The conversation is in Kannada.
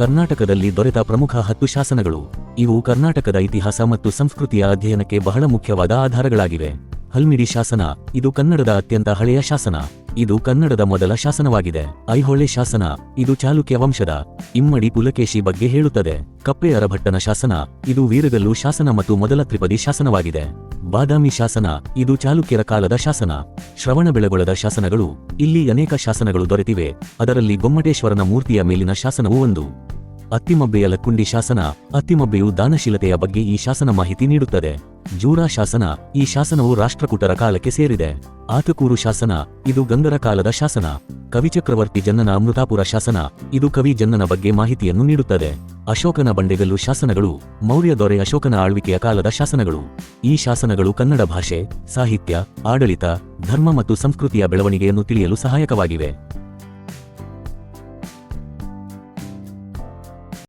ಕರ್ನಾಟಕದಲ್ಲಿ ದೊರೆತ ಪ್ರಮುಖ 10 ಶಾಸನಗಳು. ಇವು ಕರ್ನಾಟಕದ ಇತಿಹಾಸ ಮತ್ತು ಸಂಸ್ಕೃತಿಯ ಅಧ್ಯಯನಕ್ಕೆ ಬಹಳ ಮುಖ್ಯವಾದ ಆಧಾರಗಳಾಗಿವೆ. ಹಲ್ಮಿಡಿ ಶಾಸನ, ಇದು ಕನ್ನಡದ ಅತ್ಯಂತ ಹಳೆಯ ಶಾಸನ. ಇದು ಕನ್ನಡದ ಮೊದಲ ಶಾಸನವಾಗಿದೆ. ಐಹೊಳೆ ಶಾಸನ, ಇದು ಚಾಲುಕ್ಯ ವಂಶದ ಇಮ್ಮಡಿ ಪುಲಕೇಶಿ ಬಗ್ಗೆ ಹೇಳುತ್ತದೆ. ಕಪ್ಪೆ ಅರಭಟ್ಟನ ಶಾಸನ, ಇದು ವೀರಗಲ್ಲು ಶಾಸನ ಮತ್ತು ಮೊದಲ ತ್ರಿಪದಿ ಶಾಸನವಾಗಿದೆ. ಬಾದಾಮಿ ಶಾಸನ, ಇದು ಚಾಲುಕ್ಯರ ಕಾಲದ ಶಾಸನ. ಶ್ರವಣಬೆಳಗೊಳದ ಶಾಸನಗಳು, ಇಲ್ಲಿ ಅನೇಕ ಶಾಸನಗಳು ದೊರೆತಿವೆ. ಅದರಲ್ಲಿ ಗೊಮ್ಮಟೇಶ್ವರನ ಮೂರ್ತಿಯ ಮೇಲಿನ ಶಾಸನವೂ ಒಂದು. ಅತ್ತಿಮಬ್ಬೆಯ ಲಕ್ಕುಂಡಿ ಶಾಸನ, ಅತ್ತಿಮಬ್ಬೆಯು ದಾನಶೀಲತೆಯ ಬಗ್ಗೆ ಈ ಶಾಸನ ಮಾಹಿತಿ ನೀಡುತ್ತದೆ. ಜೂರಾ ಶಾಸನ, ಈ ಶಾಸನವು ರಾಷ್ಟ್ರಕೂಟರ ಕಾಲಕ್ಕೆ ಸೇರಿದೆ. ಆತಕೂರು ಶಾಸನ, ಇದು ಗಂಗರ ಕಾಲದ ಶಾಸನ. ಕವಿಚಕ್ರವರ್ತಿ ಜನ್ನನ ಅಮೃತಾಪುರ ಶಾಸನ, ಇದು ಕವಿ ಜನ್ನನ ಬಗ್ಗೆ ಮಾಹಿತಿಯನ್ನು ನೀಡುತ್ತದೆ. ಅಶೋಕನ ಬಂಡೆಗಲ್ಲು ಶಾಸನಗಳು, ಮೌರ್ಯ ದೊರೆ ಅಶೋಕನ ಆಳ್ವಿಕೆಯ ಕಾಲದ ಶಾಸನಗಳು. ಈ ಶಾಸನಗಳು ಕನ್ನಡ ಭಾಷೆ, ಸಾಹಿತ್ಯ, ಆಡಳಿತ, ಧರ್ಮ ಮತ್ತು ಸಂಸ್ಕೃತಿಯ ಬೆಳವಣಿಗೆಯನ್ನು ತಿಳಿಯಲು ಸಹಾಯಕವಾಗಿವೆ.